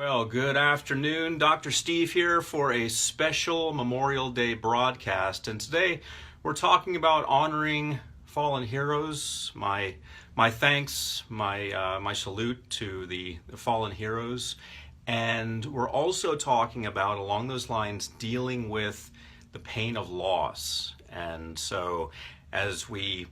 Well, good afternoon. Dr. Steve here for a special Memorial Day broadcast. And today we're talking about honoring fallen heroes. My thanks, my salute to the fallen heroes. And we're also talking about, along those lines, dealing with the pain of loss. And so as we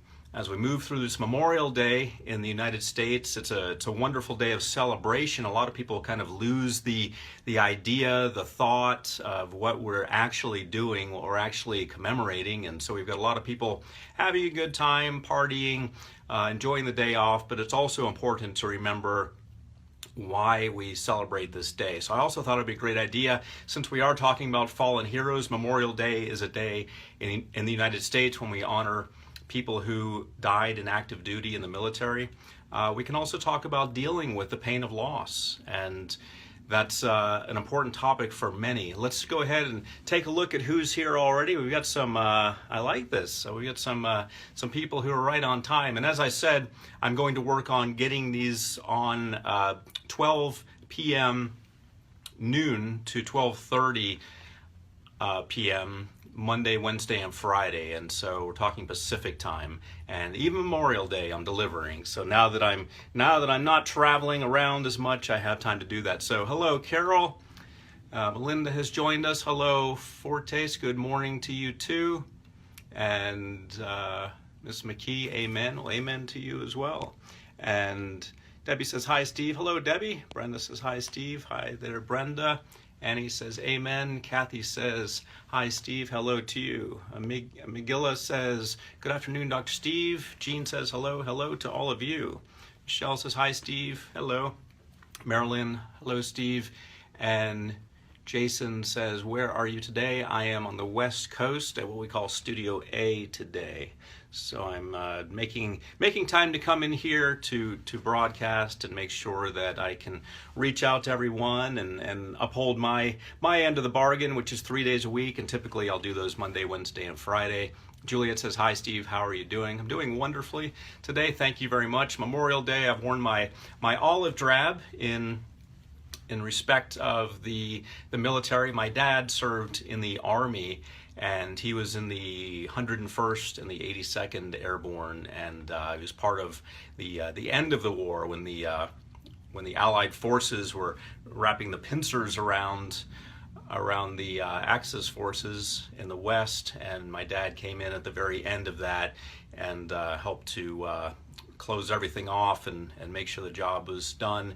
move through this Memorial Day in the United States, it's a wonderful day of celebration. A lot of people kind of lose the idea, the thought of what we're actually doing, what we're actually commemorating. And so we've got a lot of people having a good time, partying, enjoying the day off, but it's also important to remember why we celebrate this day. So I also thought it'd be a great idea, since we are talking about fallen heroes. Memorial Day is a day in the United States when we honor people who died in active duty in the military. We can also talk about dealing with the pain of loss, and that's an important topic for many. Let's go ahead and take a look at who's here already. We've got some, I like this, so we got some people who are right on time. And as I said, I'm going to work on getting these on 12 p.m. noon to 12:30 p.m. Monday, Wednesday, and Friday, and so we're talking Pacific time, and even Memorial Day I'm delivering. So now that I'm not traveling around as much, I have time to do that. So hello, Carol. Melinda has joined us. Hello, Fortes. Good morning to you too. And Miss McKee, amen. Well, amen to you as well. And Debbie says hi, Steve. Hello, Debbie. Brenda says hi, Steve. Hi there, Brenda. Annie says amen. Kathy says hi, Steve. Hello to you. Megilla says good afternoon, Dr. Steve. Jean says hello to all of you. Michelle says hi, Steve. Hello. Marilyn, hello, Steve. And Jason says, where are you today? I am on the West Coast at what we call Studio A today. So I'm making time to come in here to broadcast and make sure that I can reach out to everyone and uphold my end of the bargain, which is 3 days a week. And typically I'll do those Monday, Wednesday, and Friday. Juliet says, hi, Steve. How are you doing? I'm doing wonderfully today. Thank you very much. Memorial Day, I've worn my olive drab in respect of the military. My dad served in the Army, and he was in the 101st and the 82nd Airborne, and he was part of the end of the war when the Allied forces were wrapping the pincers around the Axis forces in the West, and my dad came in at the very end of that and helped to close everything off and make sure the job was done.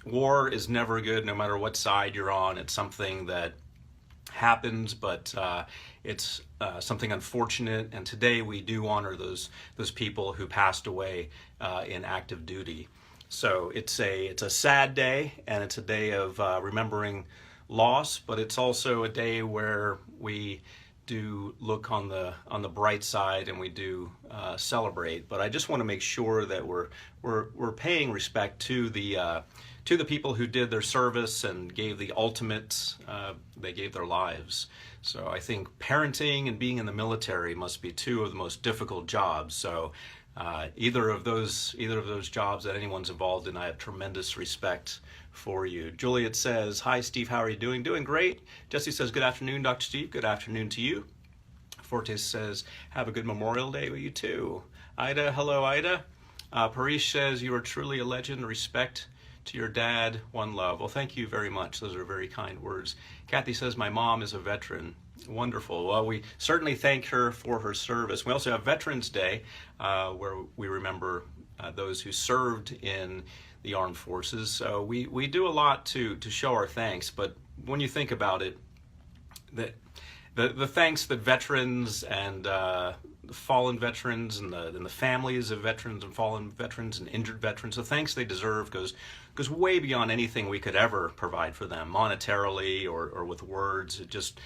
War is never good, no matter what side you're on. It's something that happens, but it's something unfortunate. And today we do honor those people who passed away in active duty. So it's a sad day, and it's a day of remembering loss, but it's also a day where we do look on the bright side, and we do celebrate. But I just want to make sure that we're paying respect to the people who did their service and gave the ultimate. They gave their lives. So I think parenting and being in the military must be two of the most difficult jobs. So either of those jobs that anyone's involved in, I have tremendous respect for you. Juliet says, hi, Steve, how are you doing? Doing great. Jesse says, good afternoon, Dr. Steve. Good afternoon to you. Fortes says, have a good Memorial Day with you too. Ida, hello, Ida. Parish says, you are truly a legend. Respect to your dad. One love. Well, thank you very much. Those are very kind words. Kathy says, my mom is a veteran. Wonderful. Well, we certainly thank her for her service. We also have Veterans Day, where we remember those who served in the armed forces. So we do a lot to show our thanks. But when you think about it, the thanks that veterans and fallen veterans and the families of veterans and fallen veterans and injured veterans, the thanks they deserve goes way beyond anything we could ever provide for them monetarily or with words. It just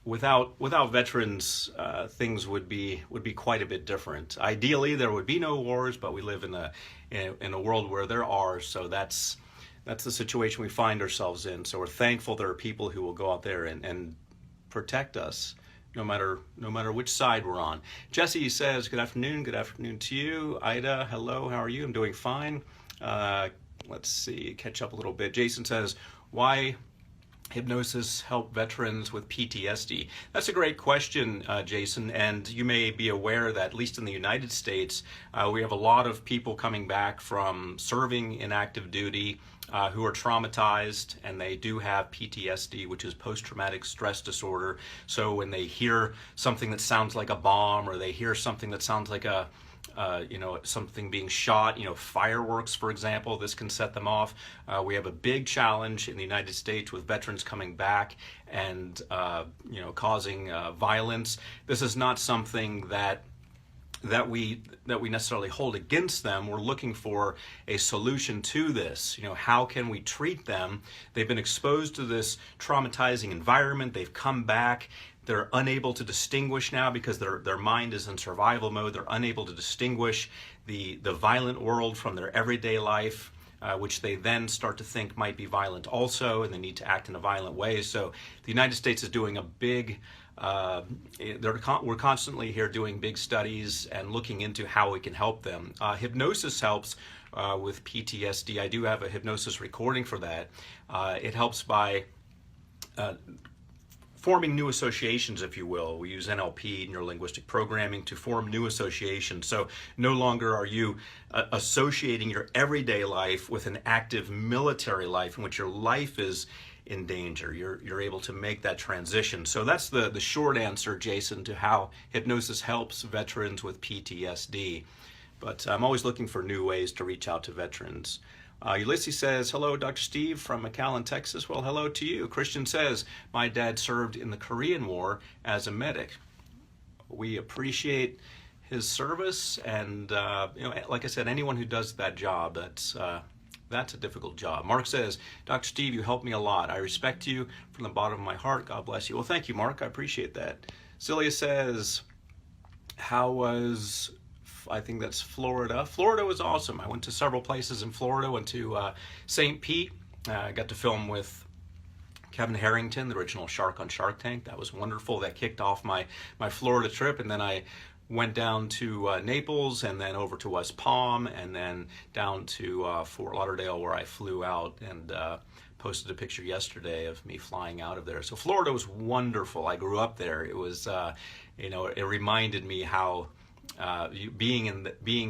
without veterans, things would be quite a bit different. Ideally, there would be no wars, but we live in a world where there are. So that's the situation we find ourselves in. So we're thankful there are people who will go out there and protect us, no matter which side we're on. Jesse says, good afternoon to you. Ida, hello, how are you? I'm doing fine. let's see, catch up a little bit. Jason says, why hypnosis help veterans with PTSD? That's a great question, Jason, and you may be aware that at least in the United States, we have a lot of people coming back from serving in active duty who are traumatized, and they do have PTSD, which is post-traumatic stress disorder. So when they hear something that sounds like a bomb, or they hear something that sounds like a something being shot, fireworks, for example, this can set them off. We have a big challenge in the United States with veterans coming back and, causing violence. This is not something that we necessarily hold against them. We're looking for a solution to this. How can we treat them? They've been exposed to this traumatizing environment. They've come back. They're unable to distinguish now because their mind is in survival mode. They're unable to distinguish the violent world from their everyday life, which they then start to think might be violent also, and they need to act in a violent way. So the United States is doing a big, we're constantly here doing big studies and looking into how we can help them. Hypnosis helps with PTSD. I do have a hypnosis recording for that. It helps by forming new associations, if you will. We use NLP, neuro-linguistic programming, to form new associations. So no longer are you associating your everyday life with an active military life in which your life is in danger. You're able to make that transition. So that's the short answer, Jason, to how hypnosis helps veterans with PTSD. But I'm always looking for new ways to reach out to veterans. Ulysses says, hello, Dr. Steve from McAllen, Texas. Well, hello to you. Christian says, my dad served in the Korean War as a medic. We appreciate his service, and like I said, anyone who does that job, that's a difficult job. Mark says, Dr. Steve, you helped me a lot. I respect you from the bottom of my heart. God bless you. Well, thank you, Mark. I appreciate that. Celia says, how was... I think that's Florida. Florida was awesome. I went to several places in Florida. Went to St. Pete. I got to film with Kevin Harrington, the original shark on Shark Tank. That was wonderful. That kicked off my Florida trip. And then I went down to Naples, and then over to West Palm, and then down to Fort Lauderdale, where I flew out and posted a picture yesterday of me flying out of there. So Florida was wonderful. I grew up there. It was, it reminded me how being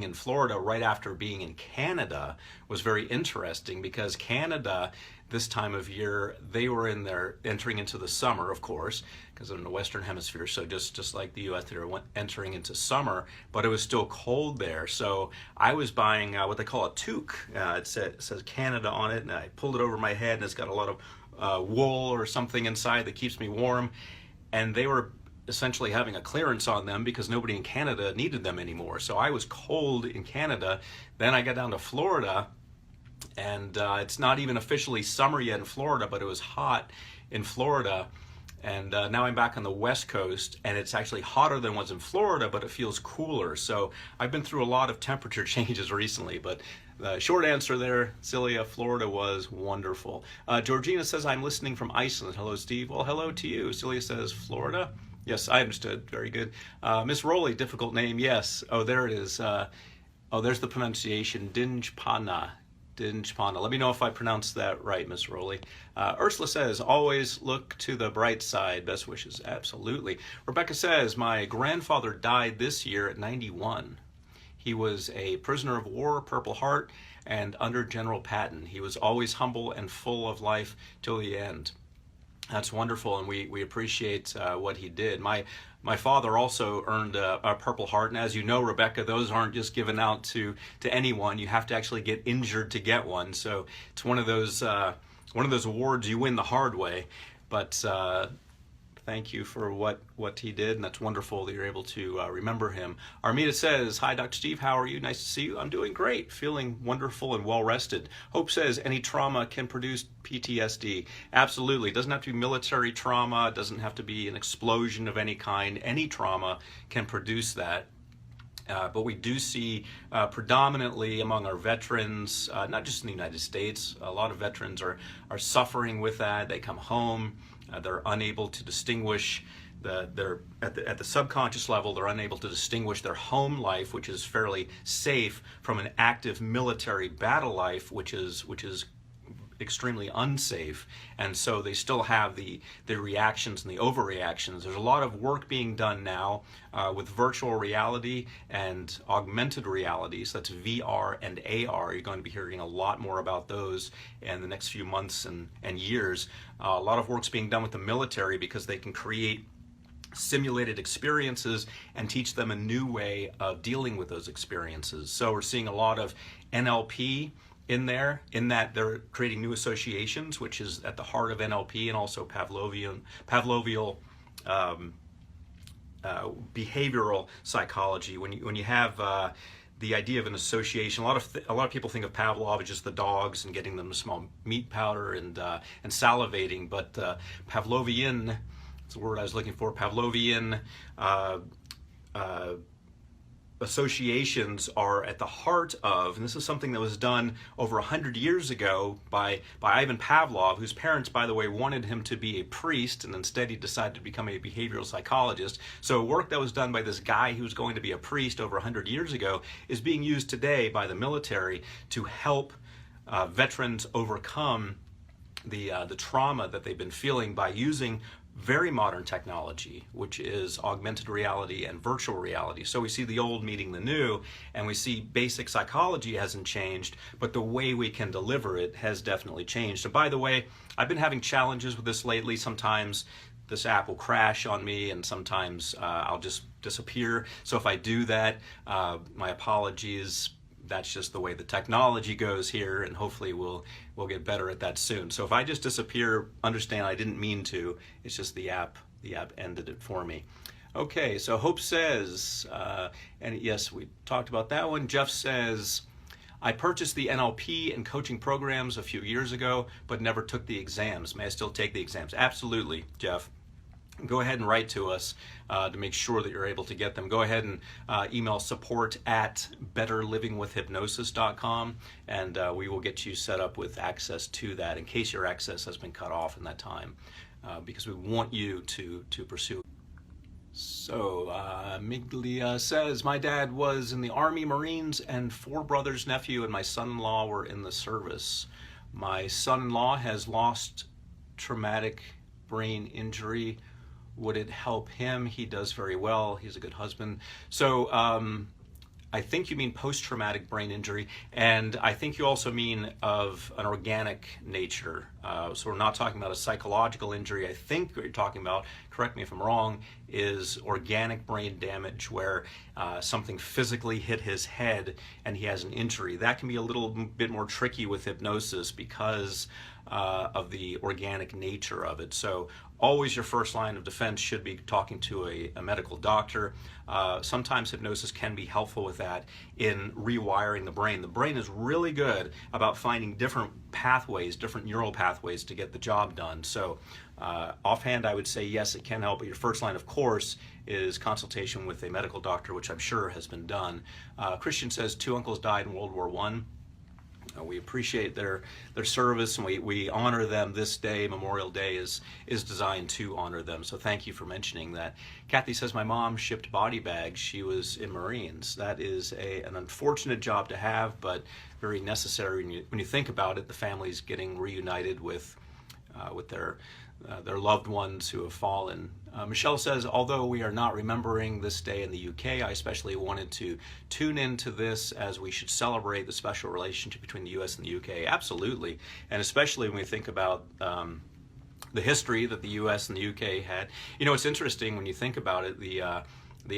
in Florida right after being in Canada was very interesting, because Canada this time of year, they were entering into the summer, of course, because they're in the Western Hemisphere. So just like the U.S., they were entering into summer, but it was still cold there. So I was buying what they call a toque. It says Canada on it, and I pulled it over my head, and it's got a lot of wool or something inside that keeps me warm. And they were essentially having a clearance on them because nobody in Canada needed them anymore. So I was cold in Canada. Then I got down to Florida, and it's not even officially summer yet in Florida, but it was hot in Florida. And now I'm back on the West Coast, and it's actually hotter than was in Florida, but it feels cooler. So I've been through a lot of temperature changes recently, but the short answer there, Celia, Florida was wonderful. Georgina says, I'm listening from Iceland. Hello, Steve. Well, hello to you. Celia says, Florida. Yes, I understood. Very good. Miss Rowley, difficult name. Yes. Oh, there it is. There's the pronunciation. Dinjpana. Let me know if I pronounced that right, Miss Rowley. Ursula says, always look to the bright side. Best wishes. Absolutely. Rebecca says, my grandfather died this year at 91. He was a prisoner of war, Purple Heart, and under General Patton. He was always humble and full of life till the end. That's wonderful, and we appreciate what he did. My father also earned a Purple Heart, and as you know, Rebecca, those aren't just given out to anyone. You have to actually get injured to get one. So it's one of those awards you win the hard way. But thank you for what he did, and that's wonderful that you're able to remember him. Armida says, hi, Dr. Steve, how are you? Nice to see you. I'm doing great, feeling wonderful and well-rested. Hope says, any trauma can produce PTSD. Absolutely. It doesn't have to be military trauma. It doesn't have to be an explosion of any kind. Any trauma can produce that. But we do see predominantly among our veterans, not just in the United States, a lot of veterans are suffering with that. They come home. They're unable to distinguish they're at the subconscious level, they're unable to distinguish their home life, which is fairly safe, from an active military battle life, which is extremely unsafe. And so they still have the reactions and the overreactions. There's a lot of work being done now with virtual reality and augmented reality. So that's VR and AR. You're going to be hearing a lot more about those in the next few months and years. A lot of work's being done with the military because they can create simulated experiences and teach them a new way of dealing with those experiences. So we're seeing a lot of NLP in there, in that they're creating new associations, which is at the heart of NLP, and also Pavlovian behavioral psychology. When you have the idea of an association, a lot of people think of Pavlov as just the dogs and getting them to smell meat powder and salivating, but Pavlovian, that's the word I was looking for, Pavlovian associations are at the heart of, and this is something that was done over 100 years ago by Ivan Pavlov, whose parents, by the way, wanted him to be a priest, and instead he decided to become a behavioral psychologist. So work that was done by this guy who was going to be a priest over 100 years ago is being used today by the military to help veterans overcome the trauma that they've been feeling by using very modern technology, which is augmented reality and virtual reality. So we see the old meeting the new, and we see basic psychology hasn't changed, but the way we can deliver it has definitely changed. And by the way, I've been having challenges with this lately. Sometimes this app will crash on me, and sometimes I'll just disappear. So if I do that, my apologies. That's just the way the technology goes here, and hopefully we'll get better at that soon. So if I just disappear, understand I didn't mean to. It's just the app ended it for me. Okay, so Hope says, and yes, we talked about that one. Jeff says, I purchased the NLP and coaching programs a few years ago, but never took the exams. May I still take the exams? Absolutely, Jeff. Go ahead and write to us to make sure that you're able to get them. Go ahead and email support@betterlivingwithhypnosis.com, and we will get you set up with access to that in case your access has been cut off in that time, because we want you to pursue. So Miglia says, my dad was in the Army, Marines, and 4 brothers, nephew, and my son-in-law were in the service. My son-in-law has lost traumatic brain injury. Would it help him? He does very well. He's a good husband. So I think you mean post-traumatic brain injury, and I think you also mean of an organic nature. So we're not talking about a psychological injury. I think what you're talking about, correct me if I'm wrong, is organic brain damage where something physically hit his head and he has an injury. That can be a little bit more tricky with hypnosis because of the organic nature of it. So always your first line of defense should be talking to a medical doctor. Sometimes hypnosis can be helpful with that in rewiring the brain. The brain is really good about finding different pathways, different neural pathways to get the job done. So offhand, I would say yes, it can help, but your first line, of course, is consultation with a medical doctor, which I'm sure has been done. Christian says 2 uncles died in World War I. We appreciate their service, and we honor them this day. Memorial Day is designed to honor them, so thank you for mentioning that. Kathy says, my mom shipped body bags. She was in Marines. That is an unfortunate job to have, but very necessary when you think about it. The family's getting reunited with their loved ones who have fallen. Michelle says, although we are not remembering this day in the UK, I especially wanted to tune into this as we should celebrate the special relationship between the US and the UK. Absolutely, and especially when we think about the history that the US and the UK had. You know, it's interesting when you think about it, the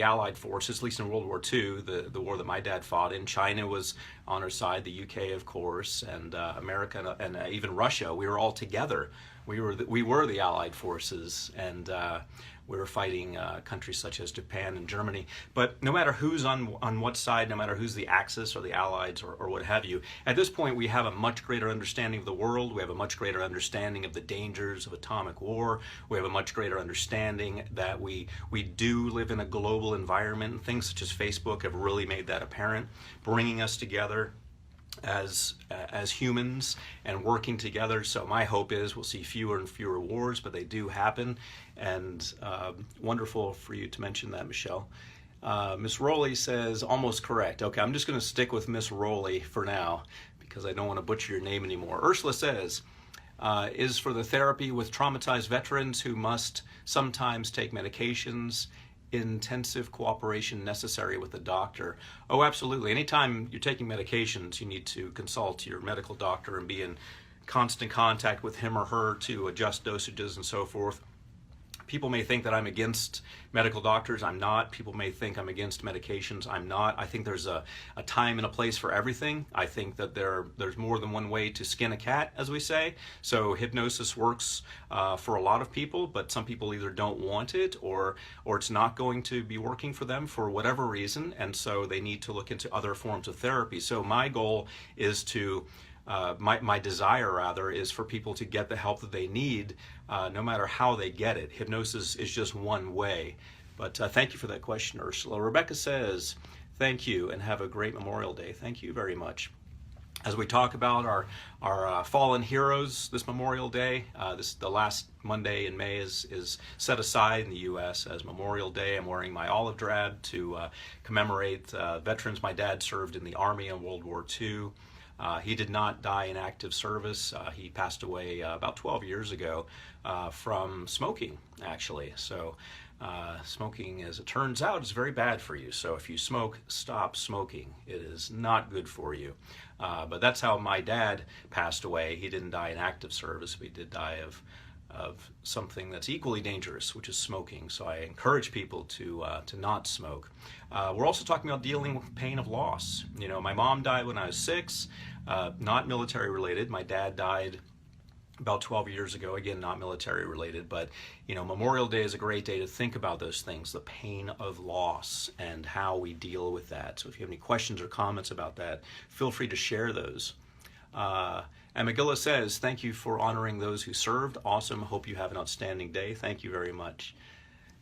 Allied forces, at least in World War II, the war that my dad fought in, China was on our side, the UK, of course, and America, and even Russia. We were all together. We were the Allied forces, and we were fighting countries such as Japan and Germany. But no matter who's on what side, no matter who's the Axis or the Allies or what have you, at this point we have a much greater understanding of the world. We have a much greater understanding of the dangers of atomic war. We have a much greater understanding that we do live in a global environment, and things such as Facebook have really made that apparent, bringing us together. as humans and working together. So my hope is we'll see fewer and fewer wars, but they do happen. And wonderful for you to mention that, Michelle. Miss Rowley says, almost correct. Okay, I'm just going to stick with Miss Rowley for now because I don't want to butcher your name anymore. Ursula says, is for the therapy with traumatized veterans who must sometimes take medications, intensive cooperation necessary with the doctor. Oh, absolutely. Anytime you're taking medications, you need to consult your medical doctor and be in constant contact with him or her to adjust dosages and so forth. People may think that I'm against medical doctors. I'm not. People may think I'm against medications. I'm not. I think there's a time and a place for everything. I think that there's more than one way to skin a cat, as we say. So hypnosis works for a lot of people, but some people either don't want it or it's not going to be working for them for whatever reason, and so they need to look into other forms of therapy. So my goal is to my desire rather is for people to get the help that they need, no matter how they get it. Hypnosis is just one way. But thank you for that question, Ursula. Rebecca says, thank you and have a great Memorial Day. Thank you very much. As we talk about our fallen heroes this Memorial Day, the last Monday in May is set aside in the U.S. as Memorial Day. I'm wearing my olive drab to commemorate veterans. My dad served in the Army in World War II. He did not die in active service. He passed away about 12 years ago from smoking, actually. So smoking, as it turns out, is very bad for you. So if you smoke, stop smoking. It is not good for you. But that's how my dad passed away. He didn't die in active service, but he did die of something that's equally dangerous, which is smoking. So I encourage people to not smoke. We're also talking about dealing with pain of loss. You know, my mom died when I was 6, not military related. My dad died about 12 years ago, again, not military related, but you know, Memorial Day is a great day to think about those things, the pain of loss and how we deal with that. So if you have any questions or comments about that, feel free to share those. And McGilla says, thank you for honoring those who served. Awesome. Hope you have an outstanding day. Thank you very much.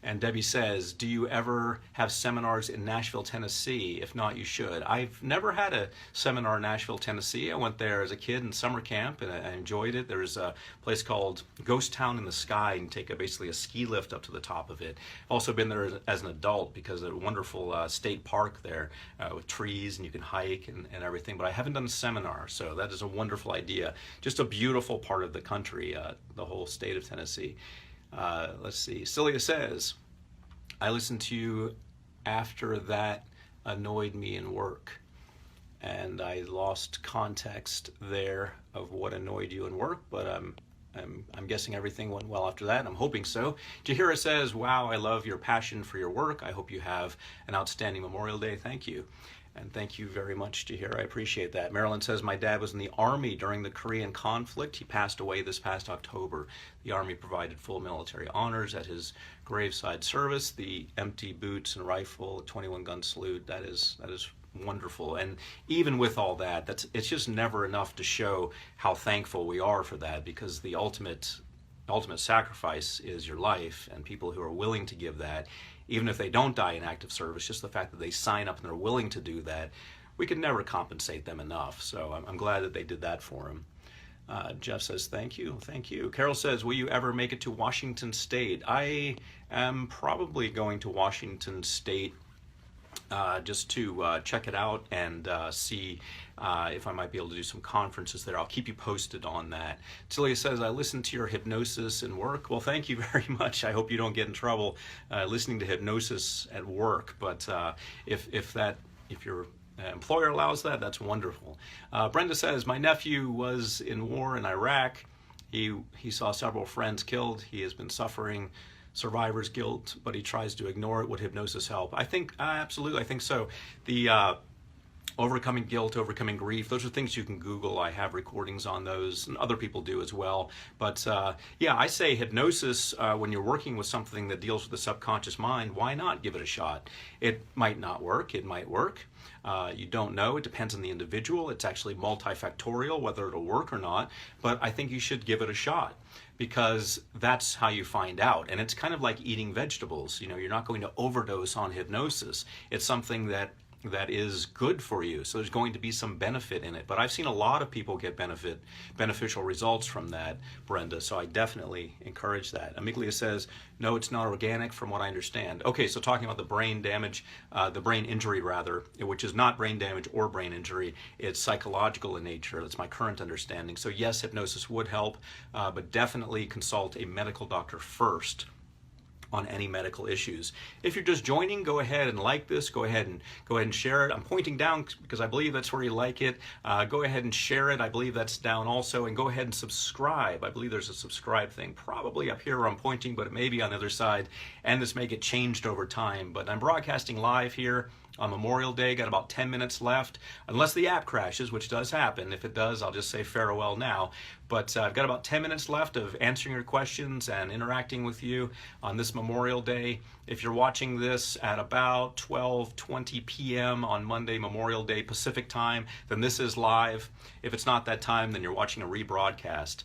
And Debbie says, do you ever have seminars in Nashville, Tennessee? If not, you should. I've never had a seminar in Nashville, Tennessee. I went there as a kid in summer camp, and I enjoyed it. There's a place called Ghost Town in the Sky, and you take basically a ski lift up to the top of it. I've also been there as an adult because of a wonderful state park there with trees, and you can hike and everything. But I haven't done a seminar, so that is a wonderful idea. Just a beautiful part of the country, the whole state of Tennessee. Let's see. Celia says, I listened to you after that annoyed me in work. And I lost context there of what annoyed you in work, but I'm guessing everything went well after that, and I'm hoping so. Jahira says, wow, I love your passion for your work. I hope you have an outstanding Memorial Day. Thank you. And thank you very much, Jahira. I appreciate that. Marilyn says, my dad was in the Army during the Korean conflict. He passed away this past October. The Army provided full military honors at his graveside service. The empty boots and rifle, 21-gun salute, that is wonderful. And even with all that, it's just never enough to show how thankful we are for that, because the ultimate sacrifice is your life, and people who are willing to give that, even if they don't die in active service, just the fact that they sign up and they're willing to do that, we can never compensate them enough. So I'm glad that they did that for him. Jeff says, thank you. Thank you. Carol says, will you ever make it to Washington State? I am probably going to Washington State just to check it out and see if I might be able to do some conferences there. I'll keep you posted on that. Celia says, I listened to your hypnosis in work. Well, thank you very much. I hope you don't get in trouble listening to hypnosis at work, but if your employer allows that, that's wonderful. Brenda says, my nephew was in war in Iraq. He saw several friends killed. He has been suffering survivor's guilt, but he tries to ignore it. Would hypnosis help? I think absolutely. I think so. The overcoming guilt, overcoming grief, those are things you can Google. I have recordings on those, and other people do as well. But yeah, I say hypnosis, when you're working with something that deals with the subconscious mind, why not give it a shot? It might not work. It might work. You don't know. It depends on the individual. It's actually multifactorial whether it'll work or not, but I think you should give it a shot, because that's how you find out. And it's kind of like eating vegetables. You know, you're not going to overdose on hypnosis. It's something that that is good for you. So there's going to be some benefit in it. But I've seen a lot of people get beneficial results from that, Brenda. So I definitely encourage that. Amiglia says, no, it's not organic from what I understand. Okay, so talking about the brain damage, the brain injury rather, which is not brain damage or brain injury, it's psychological in nature. That's my current understanding. So yes, hypnosis would help, but definitely consult a medical doctor first on any medical issues. If you're just joining, go ahead and like this. Go ahead and share it. I'm pointing down because I believe that's where you like it. Go ahead and share it. I believe that's down also. And go ahead and subscribe. I believe there's a subscribe thing probably up here where I'm pointing, but it may be on the other side. And this may get changed over time. But I'm broadcasting live here on Memorial Day. Got about 10 minutes left, unless the app crashes, which does happen. If it does, I'll just say farewell now. But I've got about 10 minutes left of answering your questions and interacting with you on this Memorial Day. If you're watching this at about 12:20 p.m. on Monday, Memorial Day Pacific time, then this is live. If it's not that time, then you're watching a rebroadcast.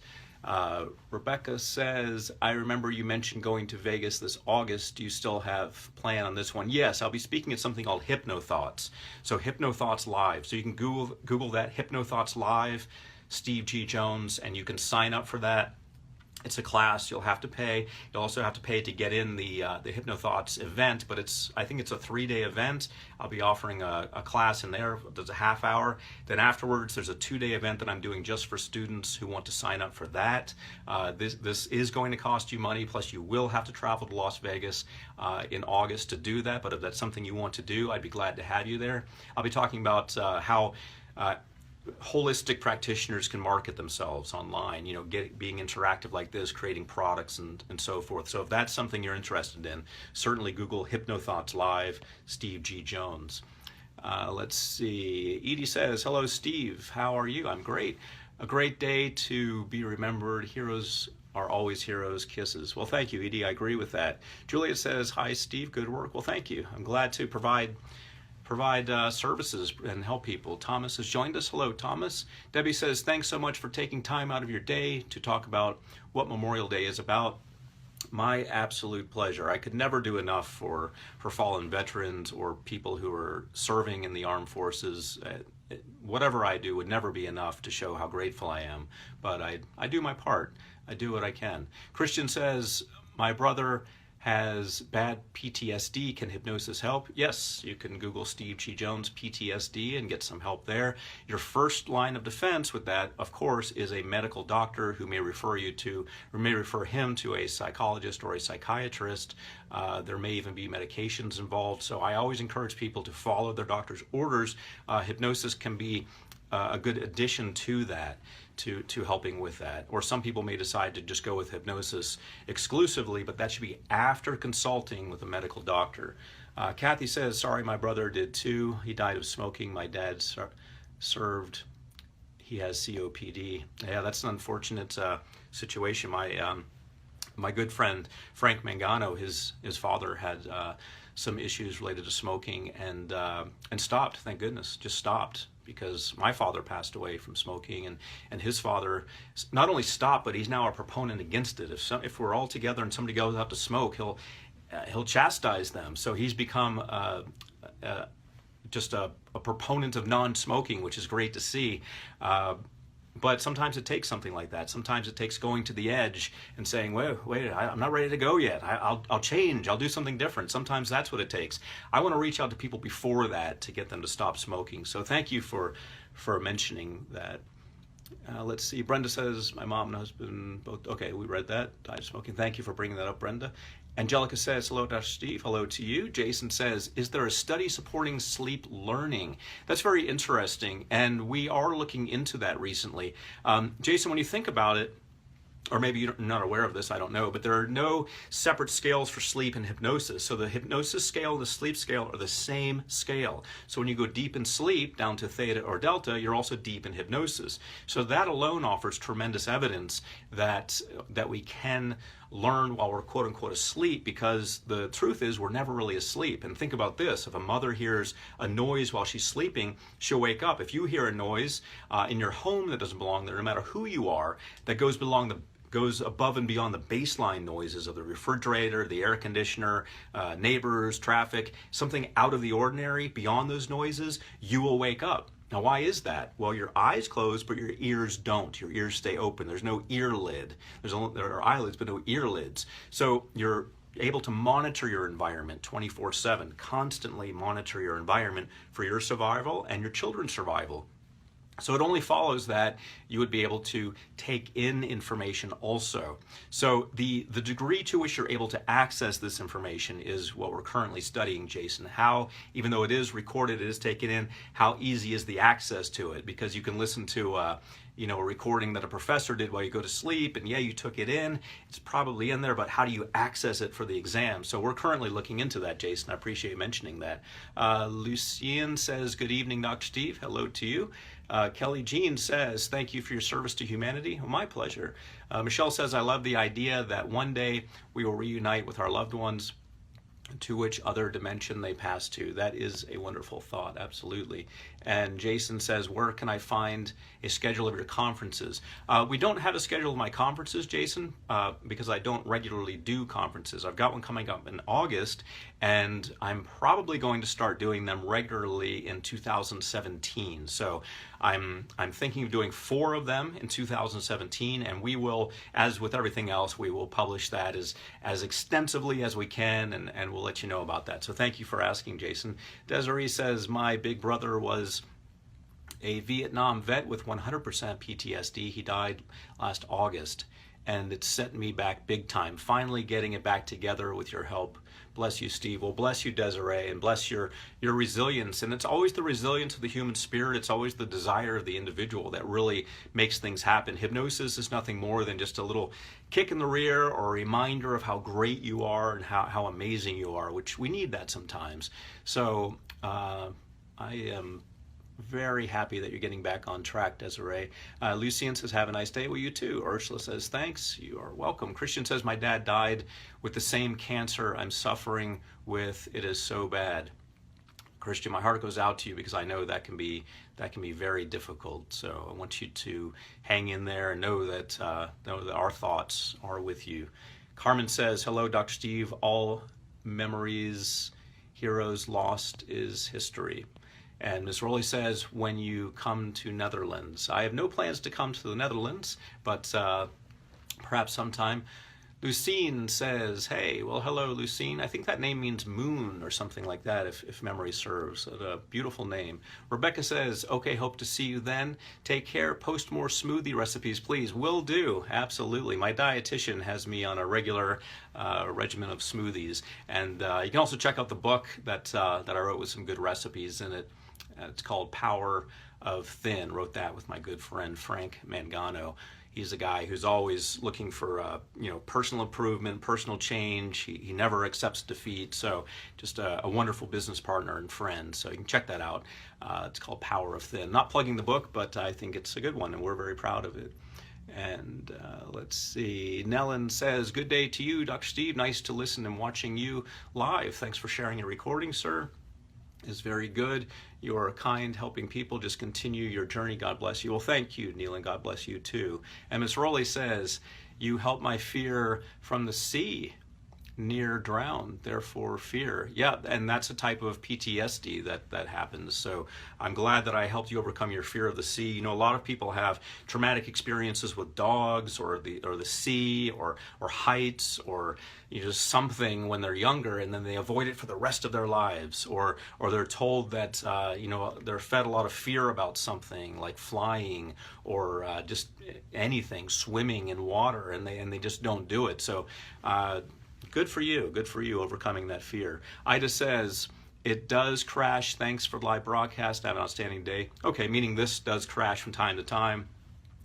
Rebecca says, I remember you mentioned going to Vegas this August. Do you still have plan on this one? Yes, I'll be speaking at something called HypnoThoughts. So HypnoThoughts Live. So you can Google that, HypnoThoughts Live, Steve G. Jones, and you can sign up for that. It's a class. You'll have to pay. You'll also have to pay to get in the HypnoThoughts event, but I think it's a 3-day event. I'll be offering a class in there. There's a half hour. Then afterwards, there's a 2-day event that I'm doing just for students who want to sign up for that. This is going to cost you money, plus you will have to travel to Las Vegas in August to do that, but if that's something you want to do, I'd be glad to have you there. I'll be talking about how holistic practitioners can market themselves online, being interactive like this, creating products and so forth. So if that's something you're interested in, certainly Google HypnoThoughts Live, Steve G. Jones. Let's see. Edie says, hello, Steve. How are you? I'm great. A great day to be remembered. Heroes are always heroes. Kisses. Well, thank you, Edie. I agree with that. Julia says, hi, Steve. Good work. Well, thank you. I'm glad to provide services and help people. Thomas has joined us. Hello, Thomas. Debbie says, thanks so much for taking time out of your day to talk about what Memorial Day is about. My absolute pleasure. I could never do enough for fallen veterans or people who are serving in the armed forces. Whatever I do would never be enough to show how grateful I am, but I do my part. I do what I can. Christian says, my brother has bad PTSD. Can hypnosis help? Yes, you can Google Steve G. Jones PTSD and get some help there. Your first line of defense with that, of course, is a medical doctor who may refer him to a psychologist or a psychiatrist. There may even be medications involved. So I always encourage people to follow their doctor's orders. Hypnosis can be a good addition to that, to helping with that. Or some people may decide to just go with hypnosis exclusively, but that should be after consulting with a medical doctor. Kathy says, sorry, my brother did too. He died of smoking. My dad served. He has COPD. Yeah, that's an unfortunate situation. My good friend Frank Mangano, his father had some issues related to smoking and stopped. Thank goodness, just stopped, because my father passed away from smoking, and his father not only stopped, but he's now a proponent against it. If we're all together and somebody goes out to smoke, he'll chastise them. So he's become just a proponent of non-smoking, which is great to see. But sometimes it takes something like that. Sometimes it takes going to the edge and saying, wait, I'm not ready to go yet. I'll change. I'll do something different. Sometimes that's what it takes. I want to reach out to people before that to get them to stop smoking. So thank you for mentioning that. Let's see. Brenda says, my mom and husband both, okay, we read that, died of smoking. Thank you for bringing that up, Brenda. Angelica says, hello, Dr. Steve. Hello to you. Jason says, is there a study supporting sleep learning? That's very interesting, and we are looking into that recently. Jason, when you think about it, or maybe you're not aware of this, I don't know, but there are no separate scales for sleep and hypnosis. So the hypnosis scale and the sleep scale are the same scale. So when you go deep in sleep, down to theta or delta, you're also deep in hypnosis. So that alone offers tremendous evidence that we can learn while we're quote unquote asleep, because the truth is we're never really asleep. And think about this, if a mother hears a noise while she's sleeping, she'll wake up. If you hear a noise in your home that doesn't belong there, no matter who you are, that goes goes above and beyond the baseline noises of the refrigerator, the air conditioner, neighbors, traffic, something out of the ordinary beyond those noises, you will wake up. Now, why is that? Well, your eyes close, but your ears don't. Your ears stay open. There's no ear lid. There are eyelids, but no ear lids. So you're able to monitor your environment 24/7, constantly monitor your environment for your survival and your children's survival. So it only follows that you would be able to take in information also. So the degree to which you're able to access this information is what we're currently studying, Jason. How, even though it is recorded, it is taken in, how easy is the access to it? Because you can listen to a recording that a professor did while you go to sleep, and yeah, you took it in, it's probably in there, but how do you access it for the exam? So we're currently looking into that, Jason. I appreciate you mentioning that. Lucien says, good evening, Dr. Steve. Hello to you. Kelly Jean says, thank you for your service to humanity. Well, my pleasure. Michelle says, I love the idea that one day we will reunite with our loved ones, to which other dimension they pass to. That is a wonderful thought, absolutely. And Jason says, where can I find a schedule of your conferences? We don't have a schedule of my conferences, Jason, because I don't regularly do conferences. I've got one coming up in August, and I'm probably going to start doing them regularly in 2017. So I'm thinking of doing 4 of them in 2017, and we will, as with everything else, we will publish that as extensively as we can, and we'll let you know about that. So thank you for asking, Jason. Desiree says, my big brother was a Vietnam vet with 100% PTSD. He died last August, and it set me back big time. Finally getting it back together with your help. Bless you, Steve. Well, bless you, Desiree, and bless your resilience. And it's always the resilience of the human spirit. It's always the desire of the individual that really makes things happen. Hypnosis is nothing more than just a little kick in the rear or a reminder of how great you are and how amazing you are, which we need that sometimes. So I am very happy that you're getting back on track, Desiree. Lucien says, have a nice day. Well, you too. Ursula says, thanks. You are welcome. Christian says, my dad died with the same cancer I'm suffering with. It is so bad. Christian, my heart goes out to you because I know that can be very difficult. So I want you to hang in there and know that our thoughts are with you. Carmen says, hello, Dr. Steve. All memories, heroes lost is history. And Ms. Rowley says, when you come to Netherlands. I have no plans to come to the Netherlands, but perhaps sometime. Lucine says, hey, well, hello, Lucine. I think that name means moon or something like that, if memory serves. A beautiful name. Rebecca says, okay, hope to see you then. Take care. Post more smoothie recipes, please. Will do. Absolutely. My dietitian has me on a regular regimen of smoothies. And you can also check out the book that I wrote with some good recipes in it. It's called Power of Thin. Wrote that with my good friend Frank Mangano. He's a guy who's always looking for personal improvement, personal change. He never accepts defeat. So just a wonderful business partner and friend. So you can check that out. It's called Power of Thin. Not plugging the book, but I think it's a good one, and we're very proud of it. And let's see. Nellen says, good day to you, Dr. Steve. Nice to listen and watching you live. Thanks for sharing your recording, sir. Is very good. You are kind, helping people. Just continue your journey. God bless you. Well, thank you, Neil, and God bless you too. And Ms. Rowley says, you help my fear from the sea, near drown, therefore fear. Yeah, and that's a type of PTSD that happens. So I'm glad that I helped you overcome your fear of the sea. You know, a lot of people have traumatic experiences with dogs or the sea or heights or just something when they're younger, and then they avoid it for the rest of their lives, or they're told that they're fed a lot of fear about something like flying or just anything, swimming in water, and they just don't do it. So good for you overcoming that fear. Ida says, it does crash. Thanks for the live broadcast. Have an outstanding day. Okay, meaning this does crash from time to time.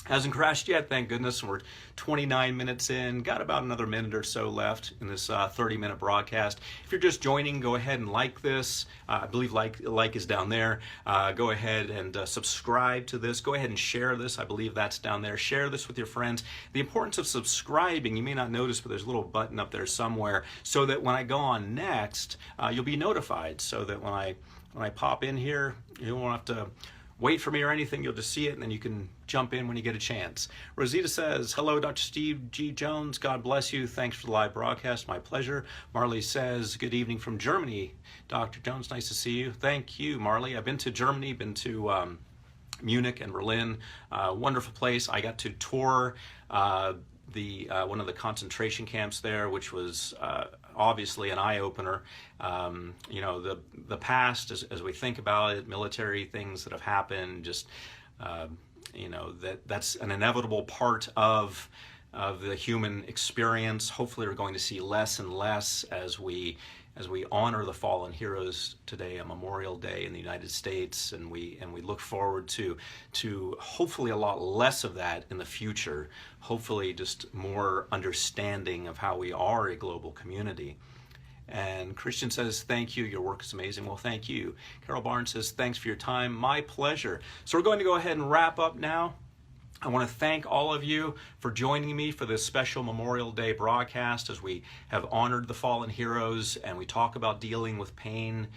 Hasn't crashed yet, thank goodness. We're 29 minutes in. Got about another minute or so left in this 30-minute broadcast. If you're just joining, go ahead and like this. I believe like is down there. Go ahead and subscribe to this. Go ahead and share this. I believe that's down there. Share this with your friends. The importance of subscribing, you may not notice, but there's a little button up there somewhere, so that when I go on next, you'll be notified, so that when I pop in here, you won't have to wait for me or anything. You'll just see it, and then you can jump in when you get a chance. Rosita says, hello, Dr. Steve G. Jones. God bless you. Thanks for the live broadcast. My pleasure. Marley says, good evening from Germany. Dr. Jones, nice to see you. Thank you, Marley. I've been to Germany, been to Munich and Berlin. Wonderful place. I got to tour one of the concentration camps there, which was obviously an eye-opener. The past, as we think about it, military things that have happened, just that's an inevitable part of the human experience. Hopefully we're going to see less and less as we honor the fallen heroes today, a Memorial Day in the United States, and we look forward to hopefully a lot less of that in the future. Hopefully just more understanding of how we are a global community. And Christian says, thank you, your work is amazing. Well, thank you. Carol Barnes says, thanks for your time. My pleasure. So we're going to go ahead and wrap up now. I want to thank all of you for joining me for this special Memorial Day broadcast as we have honored the fallen heroes and we talk about dealing with pain,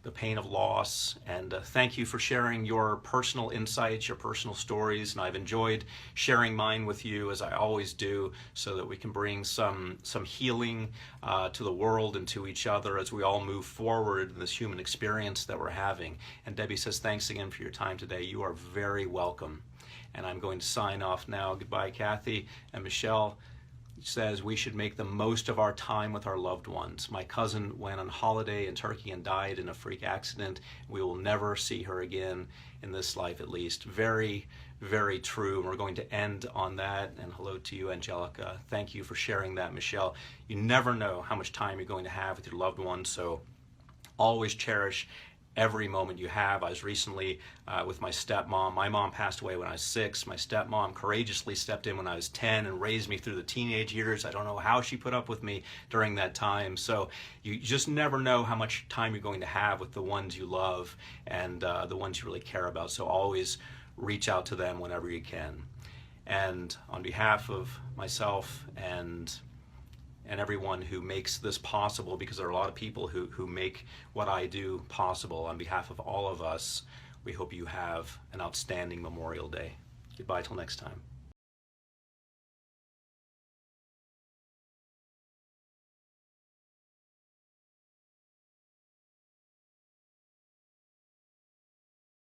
the pain of loss. And thank you for sharing your personal insights, your personal stories. And I've enjoyed sharing mine with you, as I always do, so that we can bring some healing to the world and to each other as we all move forward in this human experience that we're having. And Debbie says, thanks again for your time today. You are very welcome. And I'm going to sign off now. Goodbye, Kathy. And Michelle says we should make the most of our time with our loved ones. My cousin went on holiday in Turkey and died in a freak accident. We will never see her again in this life, at least. Very, very true. And we're going to end on that. And hello to you, Angelica. Thank you for sharing that, Michelle. You never know how much time you're going to have with your loved ones, so always cherish every moment you have. I was recently with my stepmom. My mom passed away when I was 6. My stepmom courageously stepped in when I was 10 and raised me through the teenage years. I don't know how she put up with me during that time. So you just never know how much time you're going to have with the ones you love and the ones you really care about. So always reach out to them whenever you can. And on behalf of myself and everyone who makes this possible, because there are a lot of people who make what I do possible, on behalf of all of us, we hope you have an outstanding Memorial Day. Goodbye till next time.